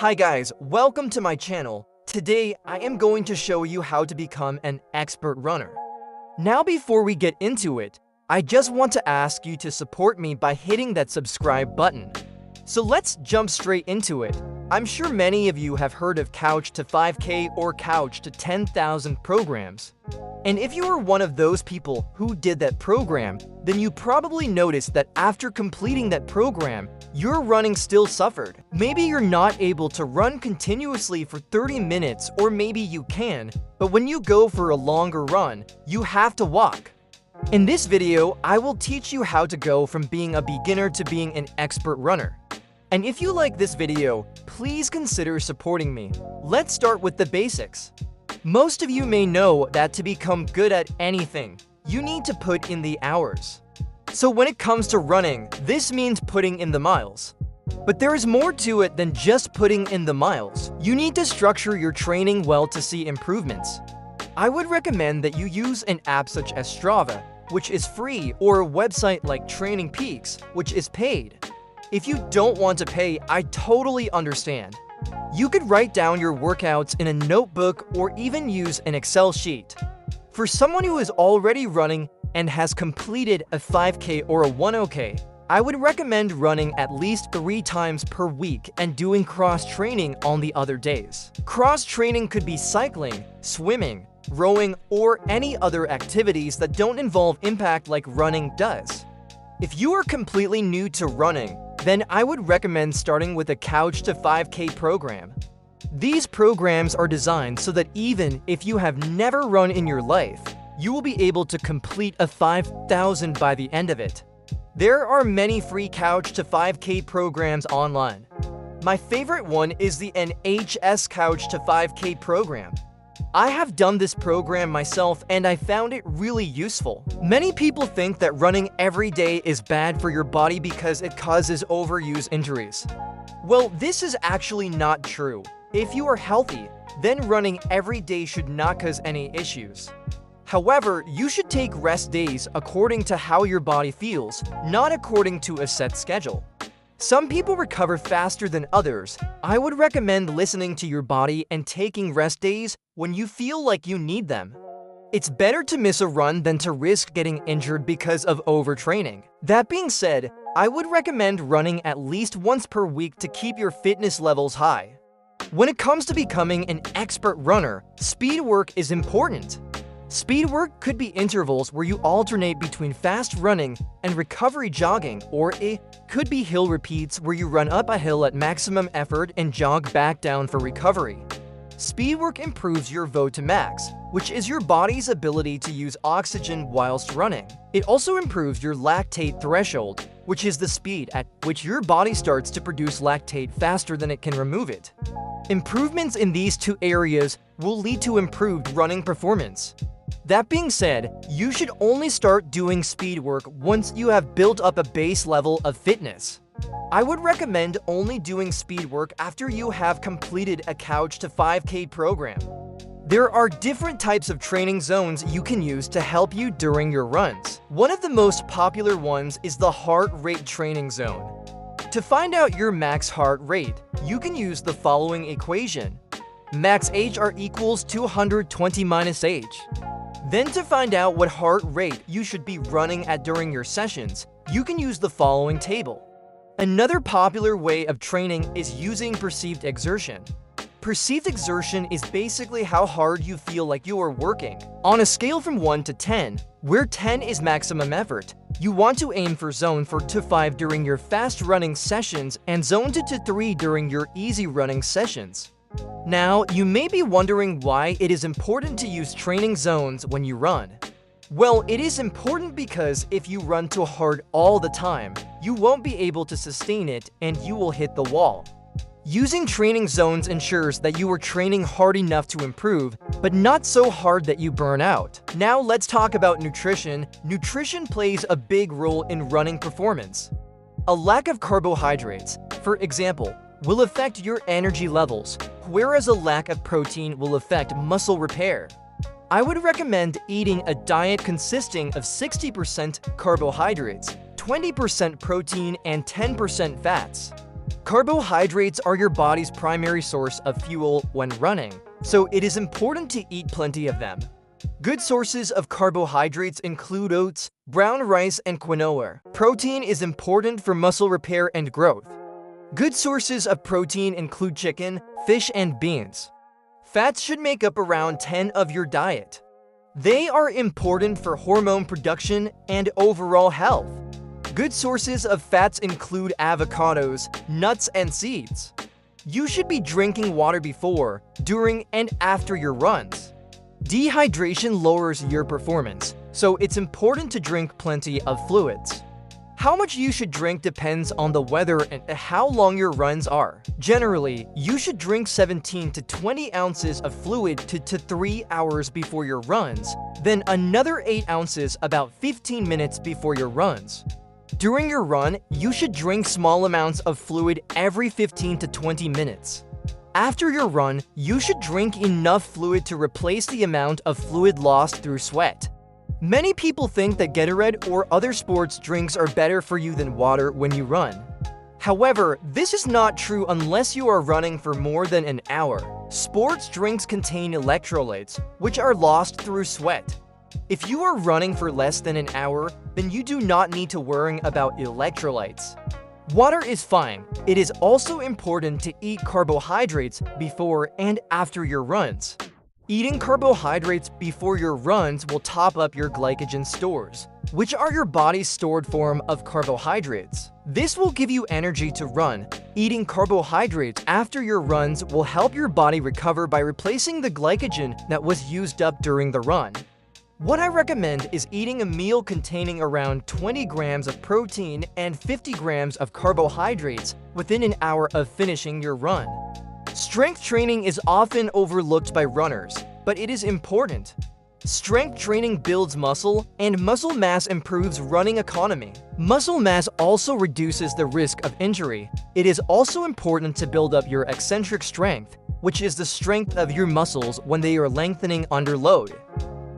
Hi guys, welcome to my channel. Today, I am going to show you how to become an expert runner. Now before we get into it, I just want to ask you to support me by hitting that subscribe button. So let's jump straight into it. I'm sure many of you have heard of Couch to 5K or Couch to 10,000 programs. And if you are one of those people who did that program, then you probably noticed that after completing that program, your running still suffered. Maybe you're not able to run continuously for 30 minutes, or maybe you can, but when you go for a longer run, you have to walk. In this video, I will teach you how to go from being a beginner to being an expert runner. And if you like this video, please consider supporting me. Let's start with the basics. Most of you may know that to become good at anything, you need to put in the hours. So when it comes to running, this means putting in the miles. But there is more to it than just putting in the miles. You need to structure your training well to see improvements. I would recommend that you use an app such as Strava, which is free, or a website like Training Peaks, which is paid. If you don't want to pay, I totally understand. You could write down your workouts in a notebook or even use an Excel sheet. For someone who is already running and has completed a 5K or a 10K, I would recommend running at least 3 times per week and doing cross-training on the other days. Cross-training could be cycling, swimming, rowing, or any other activities that don't involve impact like running does. If you are completely new to running, then I would recommend starting with a Couch to 5K program. These programs are designed so that even if you have never run in your life, you will be able to complete a 5,000 by the end of it. There are many free Couch to 5K programs online. My favorite one is the NHS Couch to 5K program. I have done this program myself and I found it really useful. Many people think that running every day is bad for your body because it causes overuse injuries. Well, this is actually not true. If you are healthy, then running every day should not cause any issues. However, you should take rest days according to how your body feels, not according to a set schedule. Some people recover faster than others. I would recommend listening to your body and taking rest days when you feel like you need them. It's better to miss a run than to risk getting injured because of overtraining. That being said, I would recommend running at least once per week to keep your fitness levels high. When it comes to becoming an expert runner, speed work is important. Speed work could be intervals where you alternate between fast running and recovery jogging, or it could be hill repeats where you run up a hill at maximum effort and jog back down for recovery. Speed work improves your VO2 max, which is your body's ability to use oxygen whilst running. It also improves your lactate threshold, which is the speed at which your body starts to produce lactate faster than it can remove it. Improvements in these two areas will lead to improved running performance. That being said, you should only start doing speed work once you have built up a base level of fitness. I would recommend only doing speed work after you have completed a Couch to 5K program. There are different types of training zones you can use to help you during your runs. One of the most popular ones is the heart rate training zone. To find out your max heart rate, you can use the following equation. Max HR equals 220 minus H. Then to find out what heart rate you should be running at during your sessions, you can use the following table. Another popular way of training is using perceived exertion. Perceived exertion is basically how hard you feel like you are working. On a scale from 1 to 10, where 10 is maximum effort, you want to aim for zone 4 to 5 during your fast running sessions and zone 2 to 3 during your easy running sessions. Now, you may be wondering why it is important to use training zones when you run. Well, it is important because if you run too hard all the time, you won't be able to sustain it and you will hit the wall. Using training zones ensures that you are training hard enough to improve, but not so hard that you burn out. Now let's talk about nutrition. Nutrition plays a big role in running performance. A lack of carbohydrates, for example, will affect your energy levels, whereas a lack of protein will affect muscle repair. I would recommend eating a diet consisting of 60% carbohydrates, 20% protein, and 10% fats. Carbohydrates are your body's primary source of fuel when running, so it is important to eat plenty of them. Good sources of carbohydrates include oats, brown rice, and quinoa. Protein is important for muscle repair and growth. Good sources of protein include chicken, fish, and beans. Fats should make up around 10% of your diet. They are important for hormone production and overall health. Good sources of fats include avocados, nuts, and seeds. You should be drinking water before, during, and after your runs. Dehydration lowers your performance, so it's important to drink plenty of fluids. How much you should drink depends on the weather and how long your runs are. Generally, you should drink 17 to 20 ounces of fluid to 3 hours before your runs, then another 8 ounces about 15 minutes before your runs. During your run, you should drink small amounts of fluid every 15 to 20 minutes. After your run, you should drink enough fluid to replace the amount of fluid lost through sweat. Many people think that Gatorade or other sports drinks are better for you than water when you run. However, this is not true unless you are running for more than an hour. Sports drinks contain electrolytes, which are lost through sweat. If you are running for less than an hour, then you do not need to worry about electrolytes. Water is fine. It is also important to eat carbohydrates before and after your runs. Eating carbohydrates before your runs will top up your glycogen stores, which are your body's stored form of carbohydrates. This will give you energy to run. Eating carbohydrates after your runs will help your body recover by replacing the glycogen that was used up during the run. What I recommend is eating a meal containing around 20 grams of protein and 50 grams of carbohydrates within an hour of finishing your run. Strength training is often overlooked by runners, but it is important. Strength training builds muscle, and muscle mass improves running economy. Muscle mass also reduces the risk of injury. It is also important to build up your eccentric strength, which is the strength of your muscles when they are lengthening under load.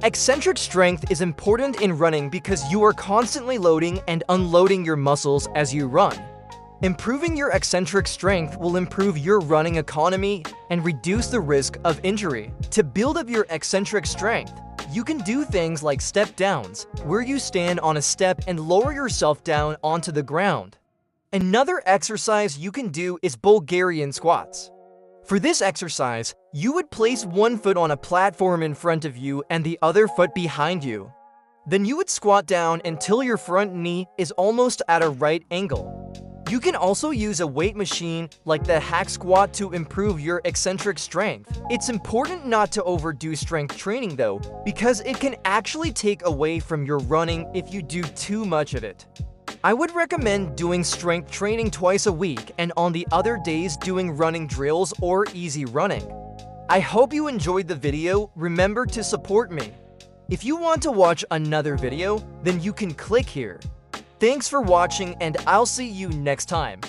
Eccentric strength is important in running because you are constantly loading and unloading your muscles as you run. Improving your eccentric strength will improve your running economy and reduce the risk of injury. To build up your eccentric strength, you can do things like step downs, where you stand on a step and lower yourself down onto the ground. Another exercise you can do is Bulgarian squats. For this exercise, you would place one foot on a platform in front of you and the other foot behind you. Then you would squat down until your front knee is almost at a right angle. You can also use a weight machine like the hack squat to improve your eccentric strength. It's important not to overdo strength training though, because it can actually take away from your running if you do too much of it. I would recommend doing strength training twice a week and on the other days doing running drills or easy running. I hope you enjoyed the video. Remember to support me. If you want to watch another video, then you can click here. Thanks for watching and I'll see you next time.